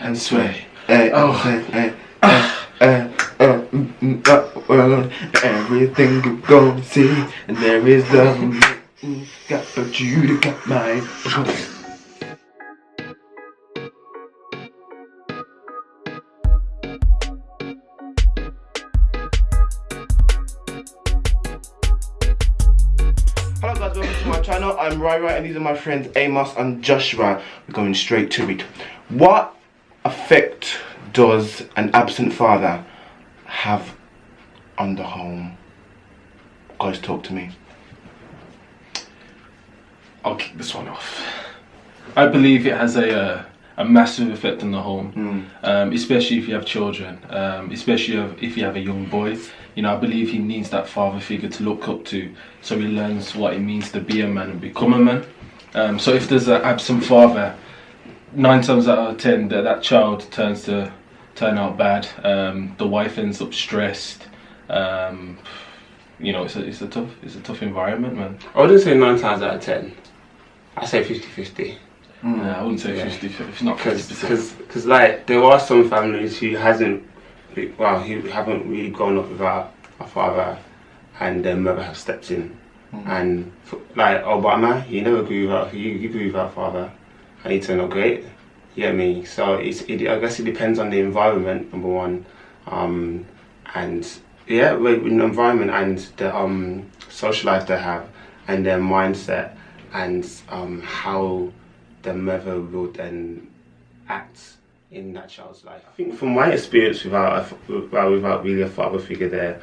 and sway. Everything you gon' see, and there is love. Got but you got mine. Hello guys, welcome to my channel. I'm RHY and these are my friends AMOS and Joshua. We're going straight to it. What effect does an absent father have on the home? Guys, talk to me. I'll kick this one off. I believe it has a massive effect on the home, especially if you have children, especially if you have a young boy. You know, I believe he needs that father figure to look up to, so he learns what it means to be a man and become a man. So if there's an absent father, 9 times out of 10 that child turn out bad. The wife ends up stressed. You know, it's a tough environment, man. I wouldn't say 9 times out of 10. I say 50-50. I wouldn't say 50. It's not 50%. Because like there are some families who haven't really grown up without a father, and their mother have stepped in. And like Obama, he never grew up. He grew without a father, and he turned out great. You get me? So I guess it depends on the environment, number one, and yeah, the environment and the social life they have, and their mindset, and how the mother will then act in that child's life. I think from my experience without really a father figure there,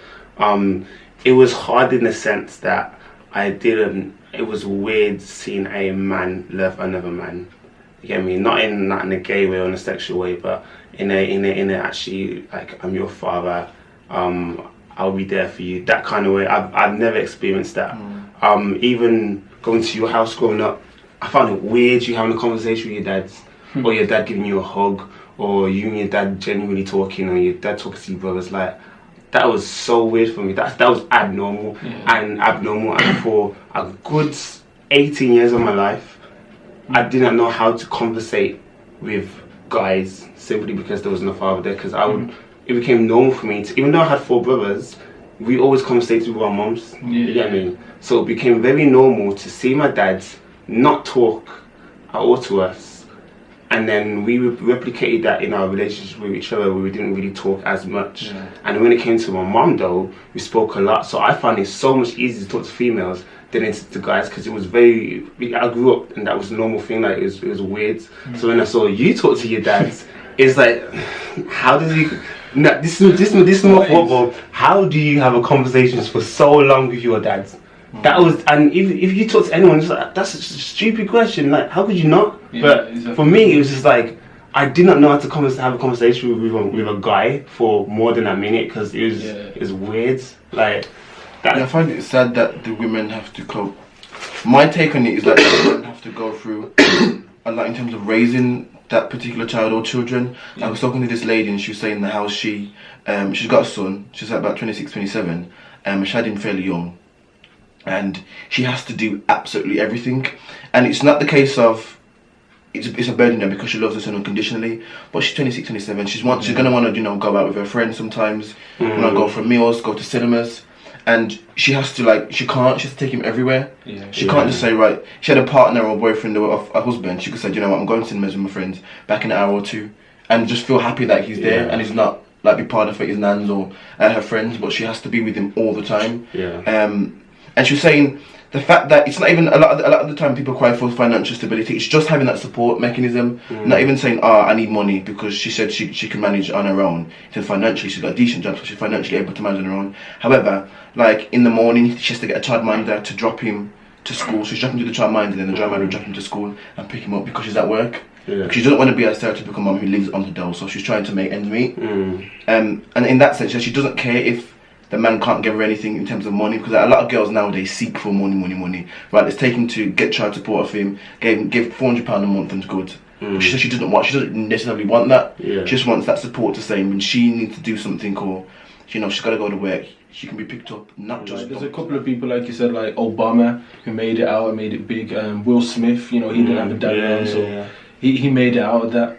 it was hard in the sense that it was weird seeing a man love another man. You get me? Not in a gay way or in a sexual way, but in a actually, like, I'm your father, I'll be there for you, that kind of way. I've never experienced that. Even going to your house growing up, I found it weird you having a conversation with your dad, or your dad giving you a hug, or you and your dad genuinely talking, or your dad talking to your brothers. Like, that was so weird for me. That was abnormal. And for a good 18 years of my life, I didn't know how to conversate with guys simply because there was no father there. Because it became normal for me to, even though I had 4 brothers, we always conversated with our moms. You get me? So it became very normal to see my dad not talk at all to us, and then we replicated that in our relationship with each other, where we didn't really talk as much. And when it came to my mom, though, we spoke a lot. So I found it so much easier to talk to females than to guys, because it was I grew up and that was a normal thing. Like, it was weird. So when I saw you talk to your dads, it's like, how does he? No, this is more football. How do you have a conversation for so long with your dads? That was, and if you talk to anyone, it's like, that's a stupid question. Like, how could you not? But exactly. For me, it was just like, I did not know how to have a conversation with a guy for more than a minute, because it was weird. Like that. Yeah, I find it sad that the women have to cope. My take on it is that the women have to go through a lot in terms of raising that particular child or children. I was talking to this lady, and she was saying the house she's got a son. She's about 26, 27. She had him fairly young. And she has to do absolutely everything, and it's not the case of it's a burden there because she loves her son unconditionally. But she's 26, 27. She's gonna want to go out with her friends sometimes. Go for meals, go to cinemas, and she has to she has to take him everywhere. She can't just say, right. She had a partner or a boyfriend or a husband. She could say, you know what, I'm going to cinemas with my friends back in an hour or two, and just feel happy that he's there and he's not like be part of his nans or her friends. But she has to be with him all the time. And she was saying the fact that it's not even a lot of the time people cry for financial stability. It's just having that support mechanism. Not even saying, I need money, because she said she can manage on her own. So financially, she's got a decent job, so she's financially able to manage on her own. However, like in the morning, she has to get a childminder to drop him to school. So she's dropping him to the childminder, and then the childminder will drop him to school and pick him up because she's at work. Because she doesn't want to be a stereotypical mom who lives on the dole, so she's trying to make ends meet. And in that sense, she doesn't care if the man can't give her anything in terms of money, because a lot of girls nowadays seek for money. Right, let's take him to get child support of him, give £400 a month and good. She says she doesn't necessarily want that. She just wants that support to say when she needs to do something, or she's got to go to work, she can be picked up, not just. There's a couple of people, like you said, like Obama, who made it out and made it big. Will Smith, he didn't have a dad around, so he made it out of that.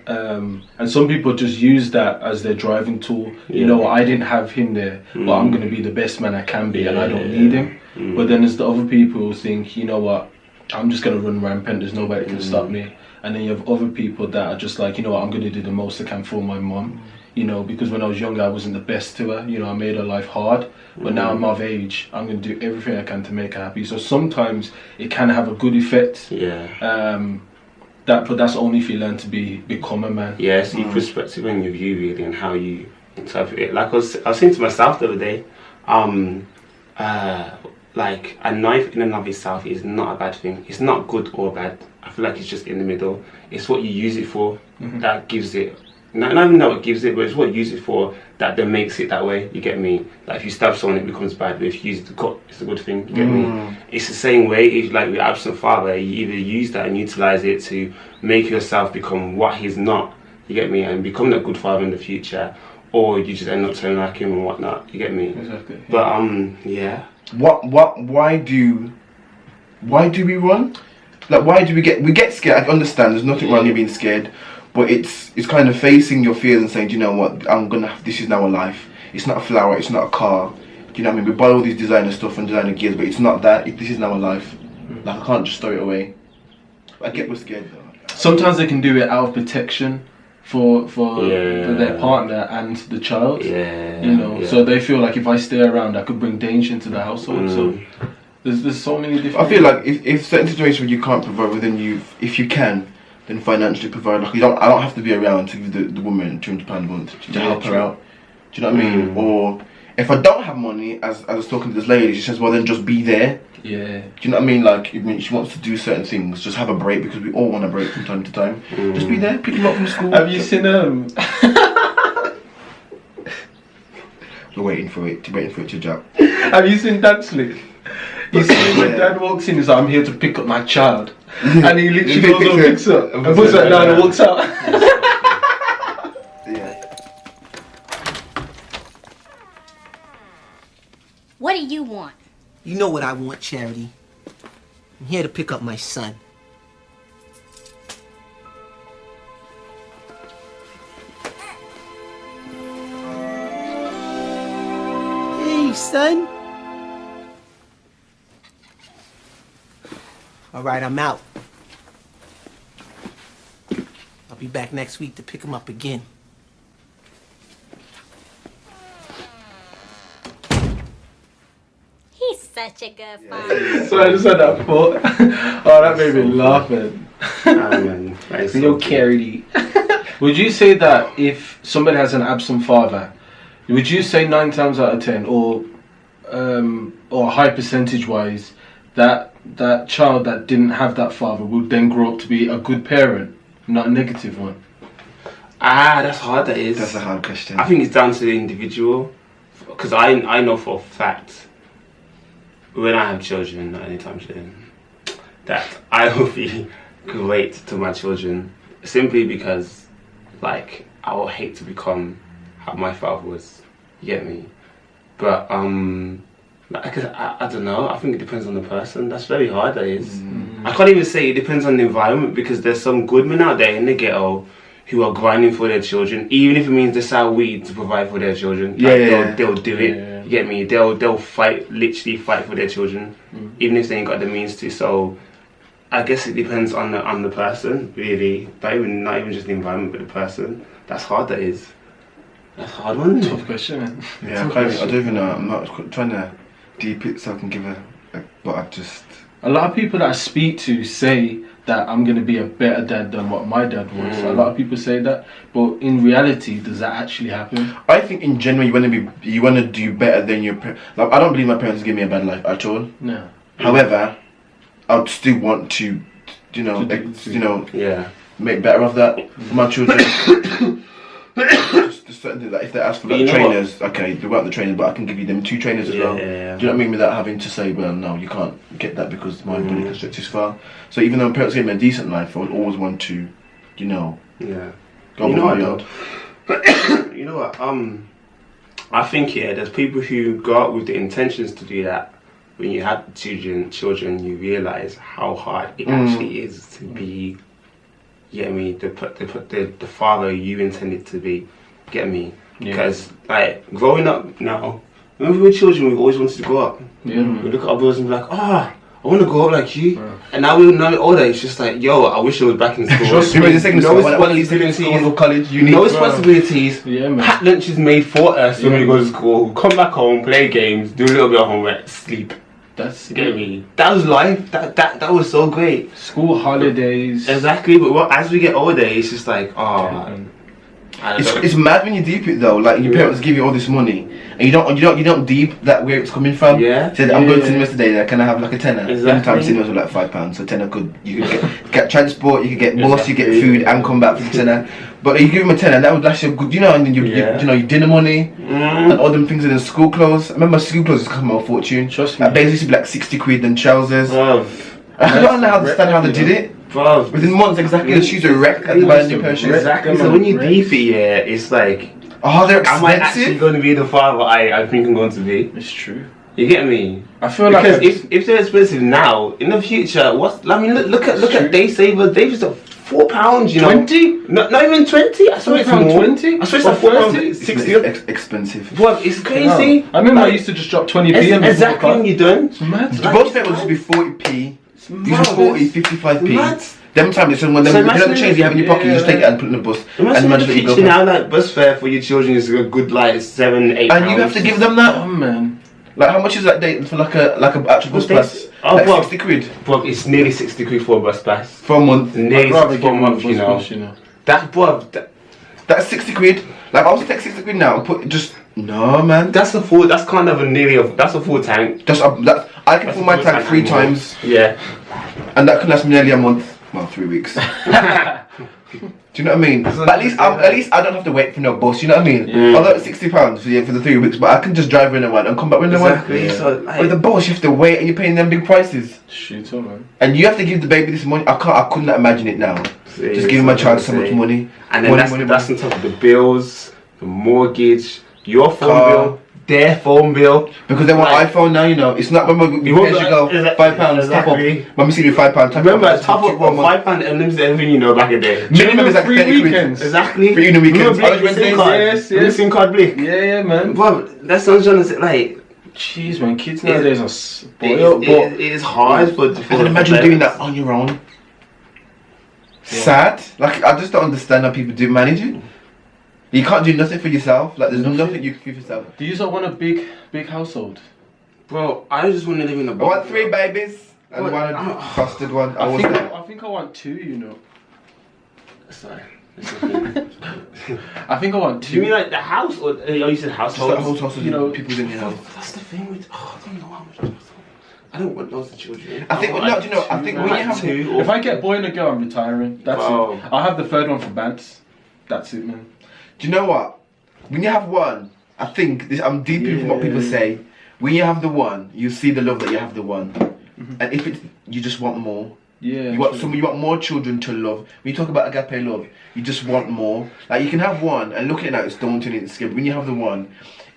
And some people just use that as their driving tool. You know, I didn't have him there, but I'm going to be the best man I can be, and I don't need him. But then there's the other people who think, you know what, I'm just going to run rampant, there's nobody can stop me. And then you have other people that are just like, you know what, I'm going to do the most I can for my mum. You know, because when I was younger, I wasn't the best to her. You know, I made her life hard. But now I'm of age, I'm going to do everything I can to make her happy. So sometimes it can have a good effect. But that's only if you learn to become a man. Yeah, see perspective on your view really and how you interpret it. Like I was saying to myself the other day, like a knife in and of itself is not a bad thing. It's not good or bad. I feel like it's just in the middle. It's what you use it for that gives it. Not even that what gives it, but it's what you use it for that then makes it that way. You get me? Like if you stab someone, it becomes bad. But if you use it to cut, it's a good thing. You get me? It's the same way. It's like with absent father, you either use that and utilize it to make yourself become what he's not. You get me? And become that good father in the future, or you just end up turning like him and whatnot. You get me? Exactly. But yeah. Why do we run? Like why do we get scared? I understand. There's nothing wrong with being scared. But it's kind of facing your fears and saying, do you know what, this is now a life. It's not a flower, it's not a car. Do you know what I mean? We buy all these designer stuff and designer gears, but it's not that. This is now a life. Like I can't just throw it away. I get we're scared though. Sometimes they can do it out of protection for their partner and the child. You know, so they feel like if I stay around, I could bring danger into the household. So there's so many different. I feel like if certain situations where you can't provide within you, if you can, then financially provide. Like I don't have to be around to give the woman £200 a month to help her out. Do you know what I mean? Or if I don't have money, as I was talking to this lady, she says, well then just be there. Do you know what I mean? Like if she wants to do certain things, just have a break because we all want a break from time to time. Just be there, pick them up from school. Have you seen We're waiting for it to drop. Have you seen Dad Slick? You see when Dad walks in, he's like, I'm here to pick up my child. And he literally goes and picks her and puts her down and walks out. What do you want? You know what I want, Charity. I'm here to pick up my son. Hey, son. All right, I'm out. I'll be back next week to pick him up again. He's such a good father. So I just had that thought. Oh, that made me laugh, man. Yo, Carity. Would you say that if somebody has an absent father, would you say 9 times out of 10, or high percentage-wise, that child that didn't have that father would then grow up to be a good parent, not a negative one? That's hard. That is. That's a hard question. I think it's down to the individual, because I know for a fact when I have children, not anytime soon, that I will be great to my children, simply because, like, I will hate to become how my father was. You get me? But like, I don't know. I think it depends on the person. That's very hard. That is. I can't even say it depends on the environment, because there's some good men out there in the ghetto who are grinding for their children, even if it means they sell weed to provide for their children. They'll do it. You get me? They'll fight, literally fight for their children, even if they ain't got the means to. So I guess it depends on the person, really. Not even just the environment, but the person. That's hard. That is. That's a hard one. Tough question, man. Yeah, I don't even know. I'm not trying to deep it so I can give but I just. A lot of people that I speak to say that I'm going to be a better dad than what my dad was. A lot of people say that, but in reality, does that actually happen? I think in general you want to do better than your parents. Like, I don't believe my parents give me a bad life at all. No. However, I'd still want to, make better of that for my children. Just certain things, like if they ask for like trainers, okay, they want the trainers, but I can give you them 2 trainers as well. Do you know what I mean? Without having to say, well, no, you can't get that because my body can stretch this far. So even though my parents gave me a decent life, I would always want to, go beyond. You know what? I think there's people who go out with the intentions to do that. When you have children, you realise how hard it actually is to be you get me, they put the father you intended to be, get me? Because like growing up now, when we were children, we always wanted to grow up. Yeah. We look at our brothers and be like, I want to grow up like you. And now we're older, it's just like, yo, I wish I was back in school. No responsibilities or college, no responsibilities. Yeah, man. Packed lunches made for us when we go to school. Come back home, play games, do a little bit of homework, sleep. That's Get me? That was life. That was so great. School holidays. Exactly, but as we get older, it's just like, it's mad when you deep it though. Like your parents give you all this money, and you don't deep that where it's coming from. Yeah. Said I'm going to cinemas today. Can I have like a tenner? Exactly. Sometimes cinemas were like £5, so tenner you could get transport, you could get bus, you get food, and come back for the tenner. But you give them a tenner, that would last you good, and then your dinner money and all them things in the school clothes. I remember school clothes used to come out a fortune. Trust me. Like basically used to be like 60 quid and trousers. I don't understand how they did it. Bro, Within months, exactly, the shoes are wrecked at the buy a new pair of shoes. Exactly. So when you deep it, it's like, they're expensive. am I actually going to be the father I think I'm going to be? It's true. You get me? I feel because like if they're expensive now, in the future, look at Day Saver. They just £4, you know. 20? Not even 20. I swear it's more. 20? I swear it's like £4. 60. Expensive. Bro, it's crazy. I remember I used to just drop 20p. Exactly, when you done. It's mad. The box fare used to be 40p. Usually 40, 55p. Mad. Them times, when they don't change, you have in your pocket, you just take it and put it in the bus. Imagine the future now, like bus fare for your children is a good like £7, £8. And you have to give them that. Oh man. Like how much is that date for like a actual bus pass? Like 60 quid. Bro, it's nearly 60 quid for a bus pass. For a month. Nearly 60 for a month, you know. That's 60 quid. Like I was to take 60 quid now and put no man. That's kind of a full tank. I can fill my tank 3 times. Yeah. And that can last me nearly a month. Well, 3 weeks. Do you know what I mean? But at least I don't have to wait for no bus. You know what I mean? Although it's £60 for the 3 weeks, but I can just drive in the one and come back when I want. Exactly. So, with the bus, you have to wait, and you're paying them big prices. Shit, man. And you have to give the baby this money. I couldn't imagine it now. Just giving my child so much money. And then that's on top of the bills, the mortgage, your phone bill. Their phone bill because they want iPhone now. You know, it's not when we go £5 top up. When we see the £5 remember top up for £5 and limits everything you know back in the day. Minimum is like 30 weekends. Exactly. Free in the weekends. Yes. SIM card Blick. Yeah, man. Bro, that's what I'm trying to say. Like, jeez, man, kids nowadays are spoiled. It is hard, but I can imagine doing that on your own. Sad. Like I just don't understand how people do manage it. You can't do nothing for yourself. Like there's nothing you can do for yourself. Do you want a big household? Bro, I just want to live in a I want 3 babies and one fostered one. I think I want 2. You know. Sorry. I think I want 2. You mean like the house, or you said household? Just the household, you know, people in your house. That's the thing with. I don't know how much. I don't want lots of children. I think when you have 2. If I get a boy and a girl, I'm retiring. That's it. I'll have the 3rd one for Bants. That's it, man. Do you know what? When you have one, I think I'm deep in what people say. When you have the one, you see the love that you have the one, and if it's you just want more. Yeah. You want more children to love. When you talk about agape love, you just want more. Like you can have one, and looking at it now, it's daunting, it's scary. When you have the one,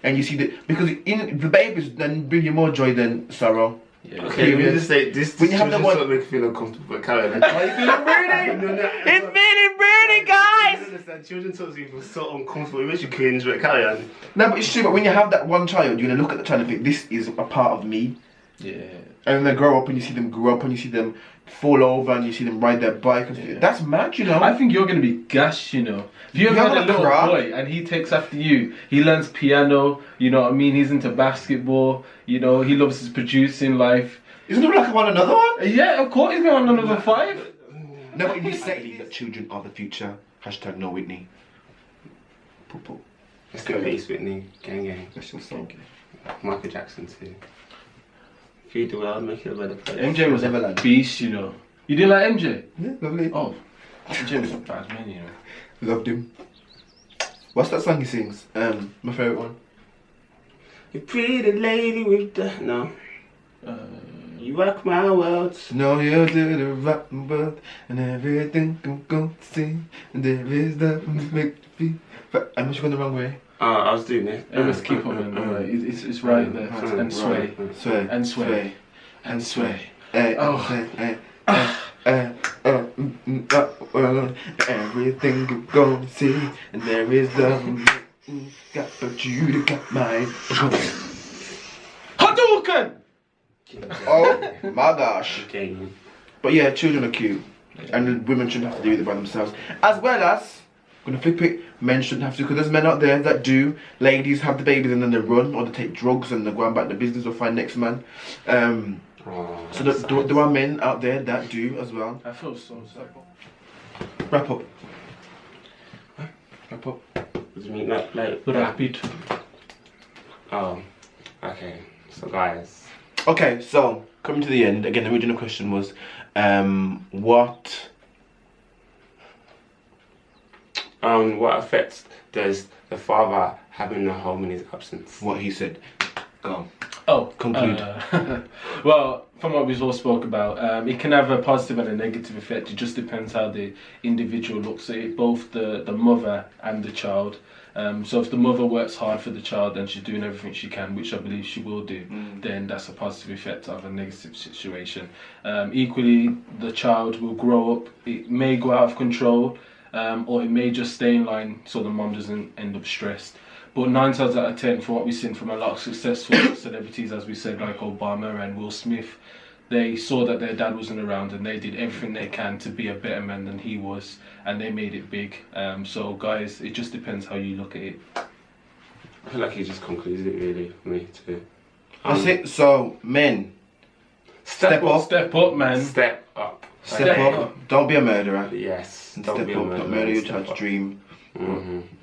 and you see because the babies then bring you more joy than sorrow. Yeah. Okay, let me just say this. When you have the one, sort of make me feel uncomfortable. But carry on. Are you feeling burning? It's feeling burning, guys. Children talk to you feel so uncomfortable. It makes you cringe. But carry on. No, but it's true. But when you have that one child, you're gonna look at the child and think, "This is a part of me." Yeah. And then they grow up, and you see them grow up, and you see them fall over, and you see them ride their bike. And that's mad, you know. I think you're gonna be gassed, you know. If you ever had a little boy and he takes after you, he learns piano. You know what I mean? He's into basketball. You know, he loves his producing life. Isn't it like I want another one? Yeah, of course he's going on another 5. No, but you say that children are the future. # no Whitney. Poo. Let's go Ace Whitney. Gang. That's your song. Michael Jackson too. Feed the world, make it a better place. MJ was a beast, you know. You didn't like MJ? Yeah, lovely. Oh, MJ was a bad man, you know. Loved him. What's that song he sings? My favourite one. You pretty lady with the... No. You rock my world. No, you do the rotten world. And everything I'm going to see. And there is nothing to make me feel. I'm just going the wrong way. I was doing it. Let's keep on, it's right there. And sway. Sway. And sway. And sway. Oh. Everything you gon' see, and there is love. Got but you to got mine. Hadouken! Oh my gosh. Okay. But yeah, children are cute, and women shouldn't have to do it by themselves. As well as, I'm gonna flip it, men shouldn't have to, because there's men out there that do. Ladies have the babies and then they run, or they take drugs and they go about the business or find next man. So there are men out there that do as well. I feel so sad. Wrap up. Wrap up. What do you mean, like Rapid. Oh, okay. So guys. Okay, so coming to the end again. The original question was, what effect does the father have in the home in his absence? What he said. Go on. Oh, Conclude. Well, from what we've all spoke about, it can have a positive and a negative effect. It just depends how the individual looks at it, both the mother and the child. So if the mother works hard for the child and she's doing everything she can, which I believe she will do, then that's a positive effect of a negative situation. Equally, the child will grow up. It may go out of control, or it may just stay in line so the mom doesn't end up stressed. But 9 times out of 10, from what we've seen from a lot of successful celebrities, as we said, like Obama and Will Smith, they saw that their dad wasn't around and they did everything they can to be a better man than he was, and they made it big. So guys, it just depends how you look at it. I feel like he just concluded it really for me too. That's it. So men, step up. Step up, man. Step up. Step up. Don't be a murderer. Yes. And step up. Don't murder your child's dream.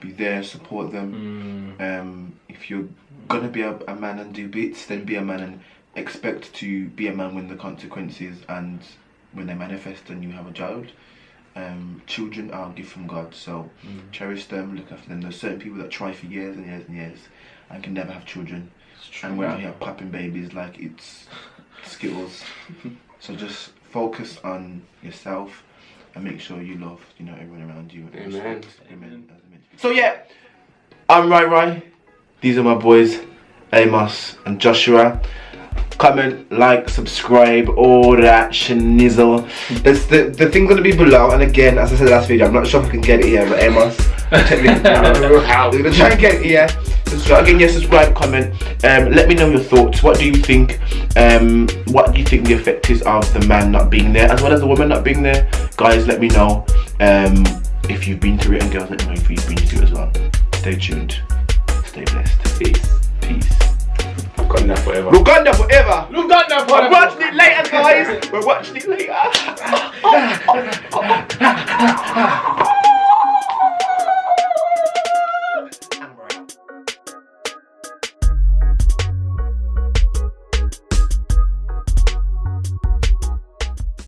Be there, support them. If you're gonna be a man and do bits, then be a man and expect to be a man when the consequences and when they manifest and you have a child. Children are a gift from God, so cherish them, look after them. There's certain people that try for years and years and years and can never have children, and we're out here popping babies like it's Skittles. So just focus on yourself and make sure you love, everyone around you. Amen. Amen. So yeah, I'm RHY. These are my boys, AMOS and Joshua. Comment, like, subscribe, all that schnizzle. The thing's gonna be below, and again, as I said last video, I'm not sure if I can get it here, but Amos, how we're gonna try and get it here. So again, yeah, subscribe, comment. Let me know your thoughts. What do you think? What do you think the effect is of the man not being there, as well as the woman not being there? Guys, let me know if you've been through it, and girls, let me know if you've been through it as well. Stay tuned. Stay blessed. Peace. Uganda forever. Uganda forever. Uganda forever. We're watching it later, guys. We're watching it later.